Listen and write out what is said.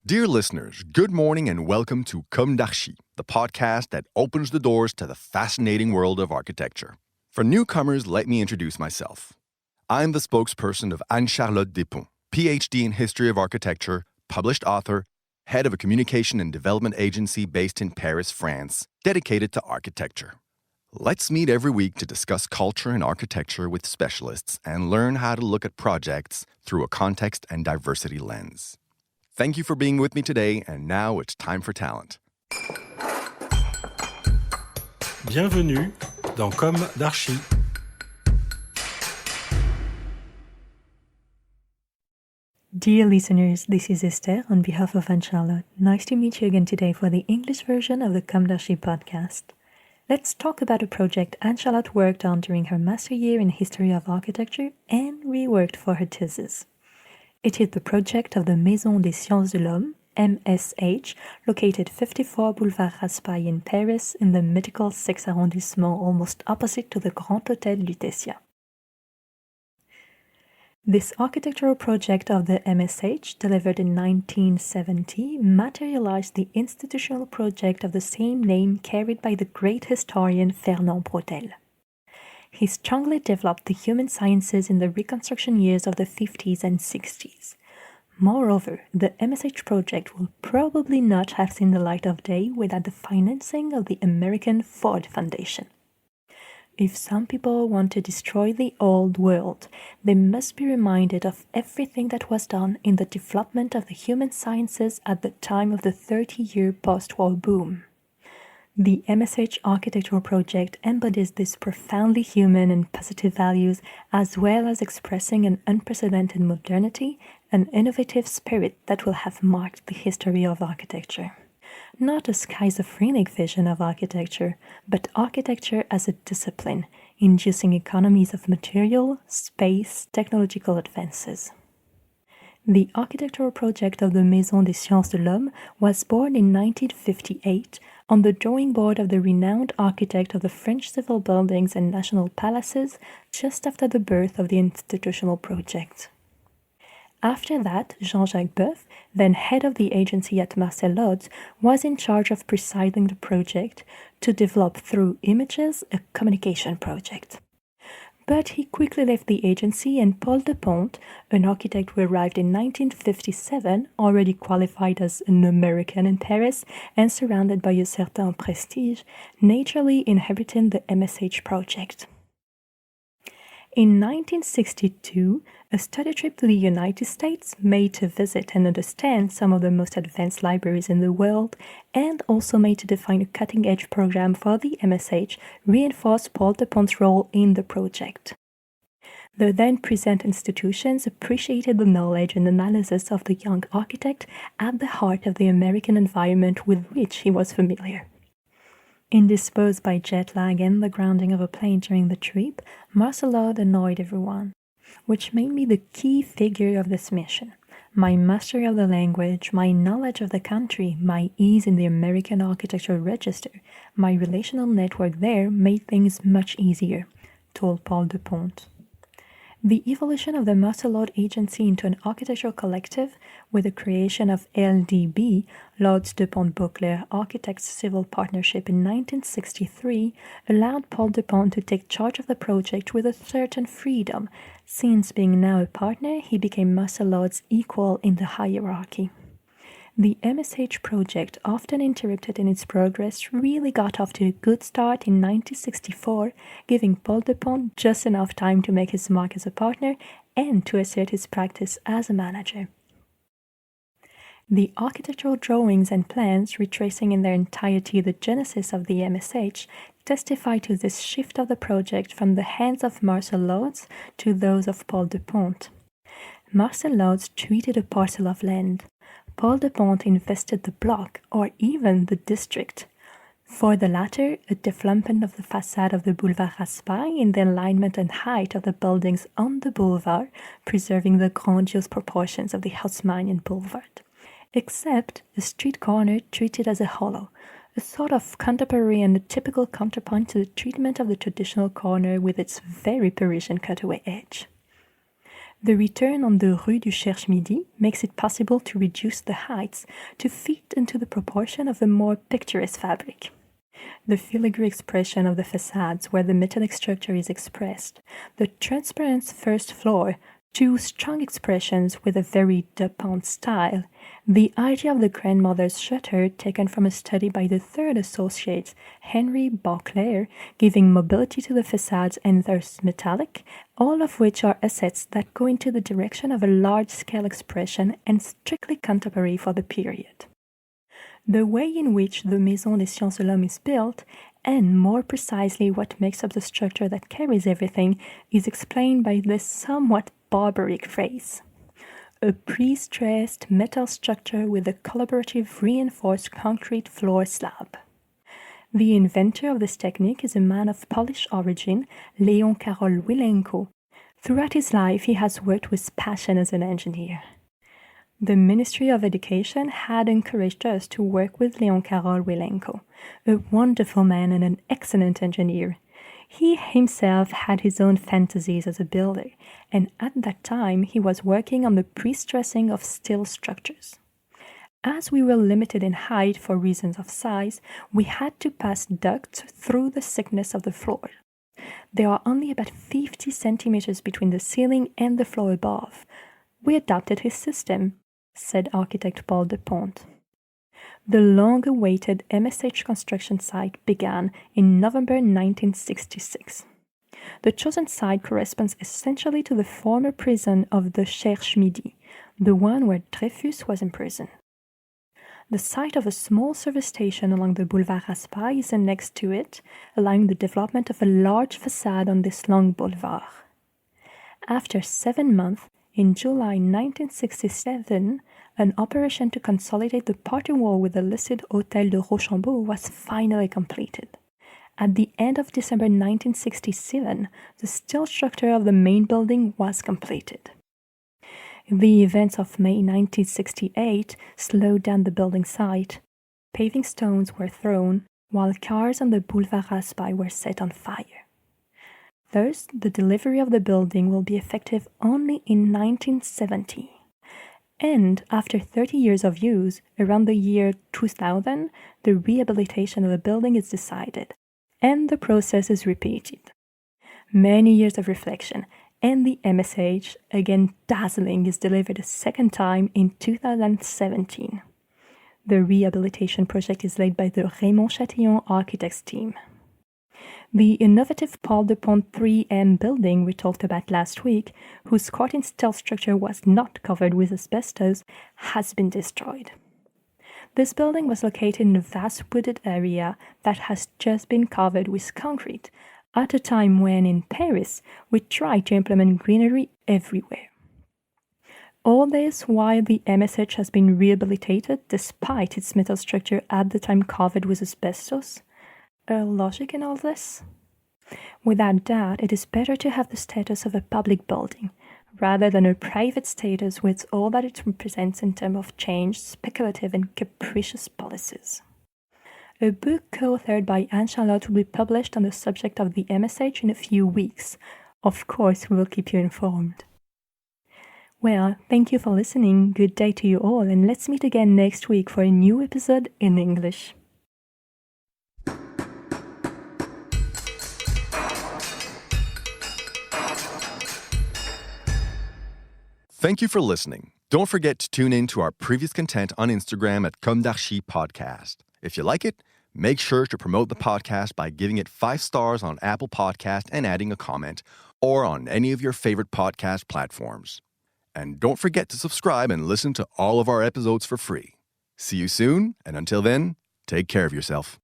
Dear listeners, good morning and welcome to Comme d'Archi, the podcast that opens the doors to the fascinating world of architecture. For newcomers, let me introduce myself. I'm the spokesperson of Anne-Charlotte Depondt, PhD in History of Architecture, published author, head of a communication and development agency based in Paris, France, dedicated to architecture. Let's meet every week to discuss culture and architecture with specialists and learn how to look at projects through a context and diversity lens. Thank you for being with me today, and now it's time for talent. Bienvenue dans Comme d'Archi. Dear listeners, this is Esther on behalf of Anne-Charlotte. Nice to meet you again today for the English version of the comdarchi podcast. Let's talk about a project Anne-Charlotte worked on during her master year in History of Architecture and reworked for her thesis. It is the project of the Maison des Sciences de l'Homme, MSH, located 54 Boulevard Raspail in Paris in the mythical 6th arrondissement, almost opposite to the Grand Hôtel Lutetia. This architectural project of the MSH, delivered in 1970, materialized the institutional project of the same name carried by the great historian Fernand Braudel. He strongly developed the human sciences in the Reconstruction years of the 50s and 60s. Moreover, the MSH project will probably not have seen the light of day without the financing of the American Ford Foundation. If some people want to destroy the old world, they must be reminded of everything that was done in the development of the human sciences at the time of the 30-year post-war boom. The MSH architectural project embodies these profoundly human and positive values, as well as expressing an unprecedented modernity, an innovative spirit that will have marked the history of architecture. Not a schizophrenic vision of architecture, but architecture as a discipline, inducing economies of material, space, technological advances. The architectural project of the Maison des Sciences de l'Homme was born in 1958 on the drawing board of the renowned architect of the French civil buildings and national palaces just after the birth of the institutional project. After that, Jean-Jacques Boeuf, then head of the agency at Marcel Lodz, was in charge of presiding the project to develop through images a communication project. But he quickly left the agency, and Paul Depondt, an architect who arrived in 1957, already qualified as an American in Paris and surrounded by a certain prestige, naturally inherited the MSH project. In 1962, a study trip to the United States, made to visit and understand some of the most advanced libraries in the world, and also made to define a cutting-edge program for the MSH, reinforced Paul Depondt's role in the project. The then present institutions appreciated the knowledge and analysis of the young architect at the heart of the American environment with which he was familiar. Indisposed by jet lag and the grounding of a plane during the trip, Marcel Lodz annoyed everyone, which made me the key figure of this mission. My mastery of the language, my knowledge of the country, my ease in the American architectural register, my relational network there made things much easier, told Paul Depondt. The evolution of the Marcel Lodz agency into an architectural collective, with the creation of LDB, Lodz Depondt Beauclerc Architects Civil Partnership in 1963, allowed Paul Depondt to take charge of the project with a certain freedom. Since being now a partner, he became Marcel Lodz's equal in the hierarchy. The MSH project, often interrupted in its progress, really got off to a good start in 1964, giving Paul Depondt just enough time to make his mark as a partner and to assert his practice as a manager. The architectural drawings and plans, retracing in their entirety the genesis of the MSH, testify to this shift of the project from the hands of Marcel Lodz to those of Paul Depondt. Marcel Lodz treated a parcel of land. Paul Depondt invested the block, or even the district. For the latter, a development of the facade of the Boulevard Raspail in the alignment and height of the buildings on the boulevard, preserving the grandiose proportions of the Haussmannian boulevard. Except a street corner treated as a hollow, a sort of contemporary and a typical counterpoint to the treatment of the traditional corner with its very Parisian cutaway edge. The return on the Rue du Cherche-Midi makes it possible to reduce the heights to fit into the proportion of a more picturesque fabric. The filigree expression of the facades where the metallic structure is expressed, the transparent first floor, two strong expressions with a very Depondt style, the idea of the grandmother's shutter taken from a study by the third associate, Henry Beauclerk, giving mobility to the facades and thus metallic, all of which are assets that go into the direction of a large-scale expression and strictly contemporary for the period. The way in which the Maison des Sciences de l'Homme is built, and more precisely what makes up the structure that carries everything, is explained by this somewhat barbaric phrase. A pre-stressed metal structure with a collaborative reinforced concrete floor slab. The inventor of this technique is a man of Polish origin, Leon Karol Wilenko. Throughout his life, he has worked with passion as an engineer. The Ministry of Education had encouraged us to work with Leon Karol Wilenko, a wonderful man and an excellent engineer. He himself had his own fantasies as a builder, and at that time he was working on the pre-stressing of steel structures. As we were limited in height for reasons of size, we had to pass ducts through the thickness of the floor. There are only about 50 centimeters between the ceiling and the floor above. We adopted his system, said architect Paul Depondt. The long-awaited MSH construction site began in November 1966. The chosen site corresponds essentially to the former prison of the Cherche-Midi, the one where Dreyfus was imprisoned. The site of a small service station along the Boulevard Raspail is annexed to it, allowing the development of a large facade on this long boulevard. After 7 months, in July 1967, an operation to consolidate the party wall with the listed Hôtel de Rochambeau was finally completed. At the end of December 1967, the steel structure of the main building was completed. The events of May 1968 slowed down the building site. Paving stones were thrown, while cars on the Boulevard Raspail were set on fire. Thus, the delivery of the building will be effective only in 1970. And after 30 years of use, around the year 2000, the rehabilitation of the building is decided, and the process is repeated. Many years of reflection, and the MSH, again dazzling, is delivered a second time in 2017. The rehabilitation project is led by the Raymond Chatillon architects team. The innovative Paul Depondt 3M building we talked about last week, whose cortin steel structure was not covered with asbestos, has been destroyed. This building was located in a vast wooded area that has just been covered with concrete, at a time when, in Paris, we tried to implement greenery everywhere. All this while the MSH has been rehabilitated despite its metal structure at the time covered with asbestos. Logic in all this? Without doubt, it is better to have the status of a public building, rather than a private status with all that it represents in terms of changed, speculative, and capricious policies. A book co-authored by Anne-Charlotte will be published on the subject of the MSH in a few weeks. Of course, we will keep you informed. Well, thank you for listening, good day to you all, and let's meet again next week for a new episode in English. Thank you for listening. Don't forget to tune in to our previous content on Instagram at comdarchipodcast. If you like it, make sure to promote the podcast by giving it 5 stars on Apple Podcast and adding a comment, or on any of your favorite podcast platforms. And don't forget to subscribe and listen to all of our episodes for free. See you soon, and until then, take care of yourself.